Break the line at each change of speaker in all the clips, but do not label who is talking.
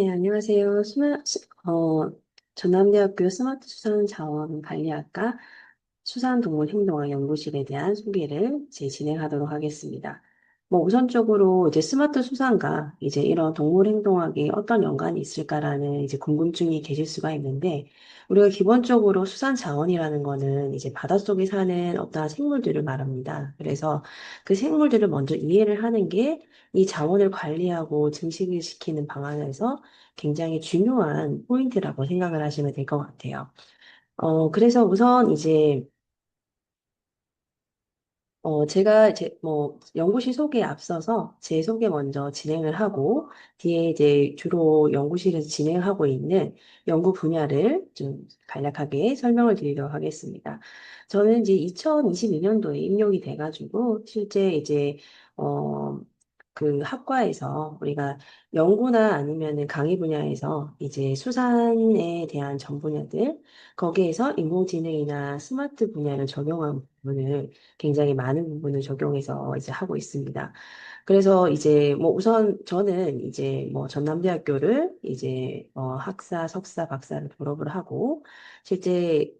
네, 안녕하세요. 전남대학교 스마트 수산 자원 관리학과 수산동물 행동학 연구실에 대한 소개를 이제 진행하도록 하겠습니다. 뭐 우선적으로 이제 스마트 수산과 이제 이런 동물 행동학이 어떤 연관이 있을까라는 이제 궁금증이 계실 수가 있는데, 우리가 기본적으로 수산 자원이라는 거는 이제 바닷속에 사는 어떠한 생물들을 말합니다. 그래서 그 생물들을 먼저 이해를 하는 게 이 자원을 관리하고 증식을 시키는 방안에서 굉장히 중요한 포인트라고 생각을 하시면 될 것 같아요. 그래서 우선 이제 제가 이제 뭐 연구실 소개에 앞서서 제 소개 먼저 진행을 하고 뒤에 이제 주로 연구실에서 진행하고 있는 연구 분야를 좀 간략하게 설명을 드리도록 하겠습니다. 저는 이제 2022년도에 임용이 돼가지고 실제 이제 어, 그 학과에서 우리가 연구나 아니면은 강의 분야에서 이제 수산에 대한 전 분야들 거기에서 인공지능이나 스마트 분야를 적용한 부분을 굉장히 많은 부분을 적용해서 이제 하고 있습니다. 그래서 이제 뭐 우선 저는 이제 뭐 전남대학교를 이제 학사, 석사, 박사를 졸업을 하고 실제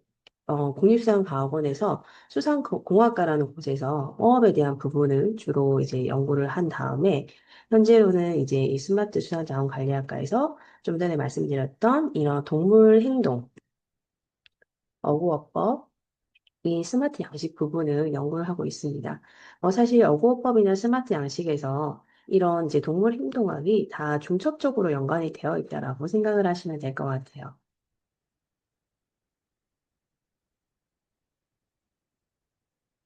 국립수산과학원에서 수산공학과라는 곳에서 어업에 대한 부분을 주로 이제 연구를 한 다음에 현재로는 이제 이 스마트 수산자원관리학과에서 좀 전에 말씀드렸던 이런 동물 행동, 어구어법, 이 스마트 양식 부분을 연구를 하고 있습니다. 사실 어구어법이나 스마트 양식에서 이런 이제 동물 행동학이 다 중첩적으로 연관이 되어 있다라고 생각을 하시면 될 것 같아요.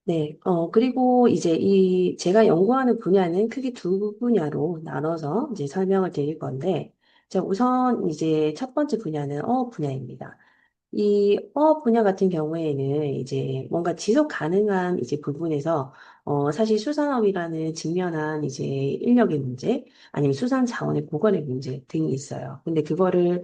네, 그리고 이제 제가 연구하는 분야는 크게 두 분야로 나눠서 이제 설명을 드릴 건데, 자, 우선 이제 첫 번째 분야는 어업 분야입니다. 이 어업 분야 같은 경우에는 이제 뭔가 지속 가능한 이제 부분에서 사실 수산업이라는 직면한 이제 인력의 문제 아니면 수산 자원의 보관의 문제 등이 있어요. 근데 그거를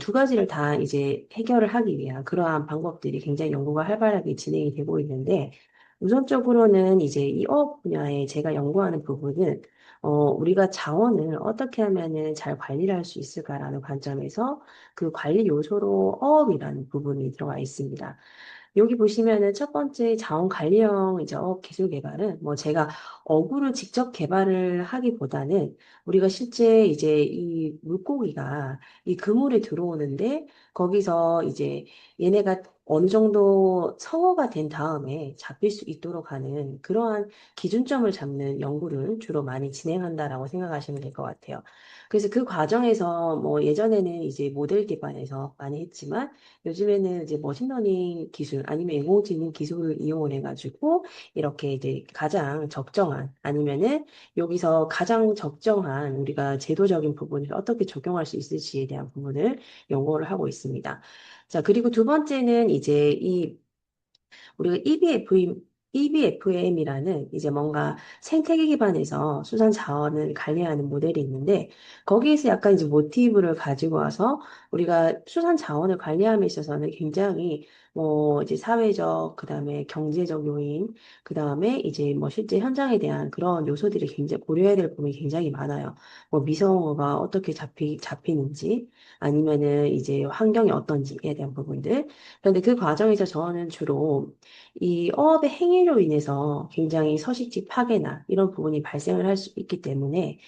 두 가지를 다 이제 해결을 하기 위한 그러한 방법들이 굉장히 연구가 활발하게 진행이 되고 있는데 우선적으로는 이제 이 어업 분야에 제가 연구하는 부분은 우리가 자원을 어떻게 하면은 잘 관리를 할 수 있을까라는 관점에서 그 관리 요소로 어업이라는 부분이 들어가 있습니다. 여기 보시면은 첫 번째 자원 관리형 이제 어업 기술 개발은 뭐 제가 어구를 직접 개발을 하기보다는 우리가 실제 이제 이 물고기가 이 그물에 들어오는데 거기서 이제 얘네가 어느 정도 성어가 된 다음에 잡힐 수 있도록 하는 그러한 기준점을 잡는 연구를 주로 많이 진행한다라고 생각하시면 될 것 같아요. 그래서 그 과정에서 뭐 예전에는 이제 모델 기반에서 많이 했지만 요즘에는 이제 머신러닝 기술 아니면 인공지능 기술을 이용을 해가지고 이렇게 이제 가장 적정한 아니면은 여기서 가장 적정한 우리가 제도적인 부분을 어떻게 적용할 수 있을지에 대한 부분을 연구를 하고 있습니다. 자, 그리고 두 번째는 이제 우리가 EBFM이라는 이제 뭔가 생태계 기반에서 수산 자원을 관리하는 모델이 있는데 거기에서 약간 이제 모티브를 가지고 와서 우리가 수산 자원을 관리함에 있어서는 굉장히 뭐 이제 사회적 그다음에 경제적 요인 그다음에 이제 뭐 실제 현장에 대한 그런 요소들이 굉장히 고려해야 될 부분이 굉장히 많아요. 뭐 미성어가 어떻게 잡히는지 아니면은 이제 환경이 어떤지에 대한 부분들. 그런데 그 과정에서 저는 주로 이 어업의 행위로 인해서 굉장히 서식지 파괴나 이런 부분이 발생을 할 수 있기 때문에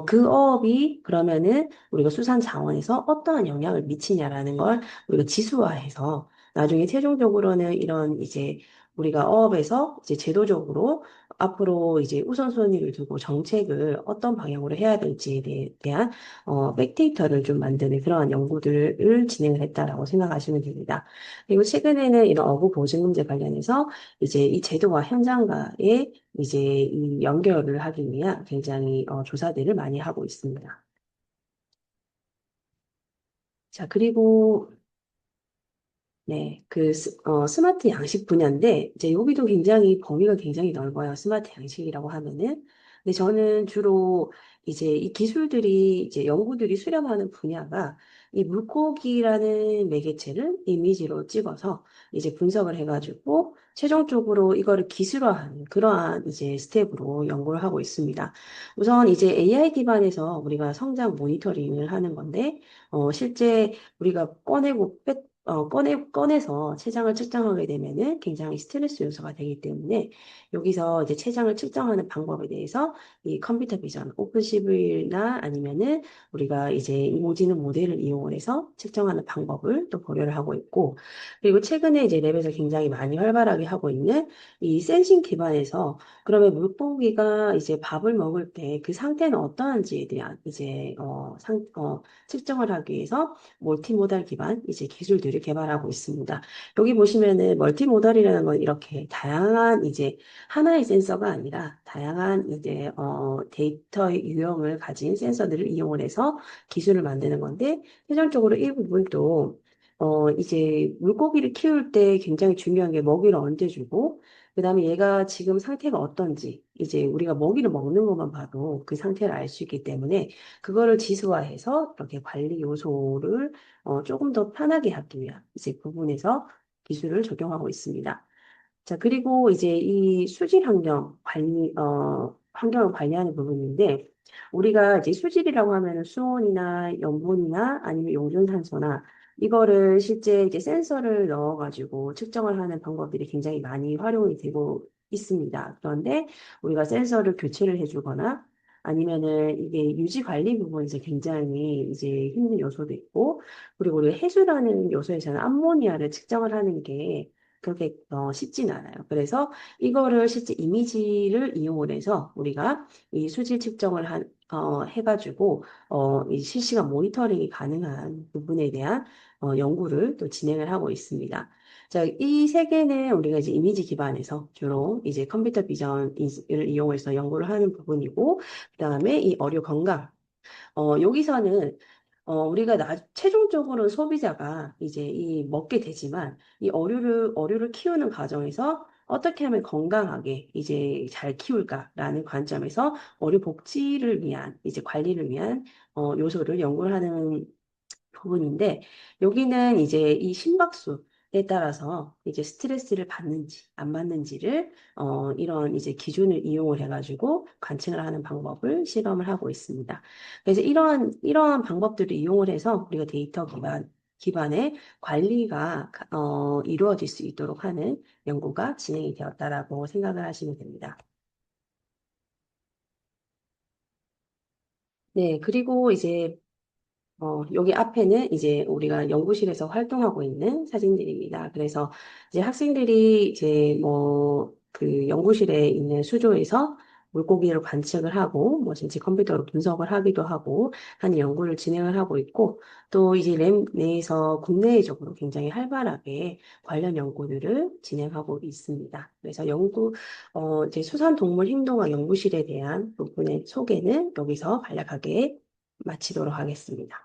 그 어업이 그러면은 우리가 수산 자원에서 어떠한 영향을 미치냐라는 걸 우리가 지수화해서 나중에 최종적으로는 이런 이제 우리가 어업에서 이제 제도적으로 앞으로 이제 우선순위를 두고 정책을 어떤 방향으로 해야 될지에 대한 백데이터를 좀 만드는 그러한 연구들을 진행을 했다라고 생각하시면 됩니다. 그리고 최근에는 이런 어구 보증 문제 관련해서 이제 이 제도와 현장과의 이제 이 연결을 하기 위한 굉장히 조사들을 많이 하고 있습니다. 자, 그리고 네, 스마트 양식 분야인데, 이제 여기도 굉장히 범위가 굉장히 넓어요. 스마트 양식이라고 하면은. 근데 저는 주로 이제 이 기술들이 이제 연구들이 수렴하는 분야가 이 물고기라는 매개체를 이미지로 찍어서 이제 분석을 해가지고 최종적으로 이거를 기술화하는 그러한 이제 스텝으로 연구를 하고 있습니다. 우선 이제 AI 기반에서 우리가 성장 모니터링을 하는 건데, 실제 우리가 꺼내서 체장을 측정하게 되면은 굉장히 스트레스 요소가 되기 때문에 여기서 이제 체장을 측정하는 방법에 대해서 이 컴퓨터 비전, 오픈CV나 아니면은 우리가 이제 이모지는 모델을 이용해서 측정하는 방법을 또 고려를 하고 있고, 그리고 최근에 이제 랩에서 굉장히 많이 활발하게 하고 있는 이 센싱 기반에서 그러면 물고기가 이제 밥을 먹을 때 그 상태는 어떠한지에 대한 이제 측정을 하기 위해서 멀티모달 기반 이제 기술들을 개발하고 있습니다. 여기 보시면은 멀티모달이라는 건 이렇게 다양한 이제 하나의 센서가 아니라 다양한 이제 데이터의 유형을 가진 센서들을 이용을 해서 기술을 만드는 건데 최종적으로 이 부분도 이제 물고기를 키울 때 굉장히 중요한 게 먹이를 언제 주고 그다음에 얘가 지금 상태가 어떤지 이제 우리가 먹이를 먹는 것만 봐도 그 상태를 알 수 있기 때문에 그거를 지수화해서 이렇게 관리 요소를 조금 더 편하게 하기 위한 이제 부분에서 기술을 적용하고 있습니다. 자, 그리고 이제 이 수질 환경을 관리하는 부분인데, 우리가 이제 수질이라고 하면은 수온이나 염분이나 아니면 요존산소나 이거를 실제 이제 센서를 넣어가지고 측정을 하는 방법들이 굉장히 많이 활용이 되고 있습니다. 그런데 우리가 센서를 교체를 해주거나 아니면은 이게 유지 관리 부분에서 굉장히 이제 힘든 요소도 있고, 그리고 우리가 해수라는 요소에서는 암모니아를 측정을 하는 게 그렇게 쉽진 않아요. 그래서 이거를 실제 이미지를 이용을 해서 우리가 이 수질 측정을 해가지고 이 실시간 모니터링이 가능한 부분에 대한 연구를 또 진행을 하고 있습니다. 자, 이 세 개는 우리가 이제 이미지 기반에서 주로 이제 컴퓨터 비전을 이용해서 연구를 하는 부분이고, 그다음에 이 어류 건강 여기서는 우리가 최종적으로는 소비자가 이제 이 먹게 되지만 이 어류를 키우는 과정에서 어떻게 하면 건강하게 이제 잘 키울까라는 관점에서 어류 복지를 위한 이제 관리를 위한 요소를 연구를 하는 부분인데 여기는 이제 이 심박수에 따라서 이제 스트레스를 받는지 안 받는지를 이런 이제 기준을 이용을 해가지고 관측을 하는 방법을 실험을 하고 있습니다. 그래서 이러한 방법들을 이용을 해서 우리가 데이터 기반의 관리가 이루어질 수 있도록 하는 연구가 진행이 되었다라고 생각을 하시면 됩니다. 네, 그리고 이제 여기 앞에는 이제 우리가 연구실에서 활동하고 있는 사진들입니다. 그래서 이제 학생들이 이제 뭐 그 연구실에 있는 수조에서 물고기를 관측을 하고 뭐 진짜 컴퓨터로 분석을 하기도 하고 하는 연구를 진행을 하고 있고 또 이제 램 내에서 국내적으로 굉장히 활발하게 관련 연구들을 진행하고 있습니다. 그래서 이제 수산동물 행동학 연구실에 대한 부분의 소개는 여기서 간략하게 마치도록 하겠습니다.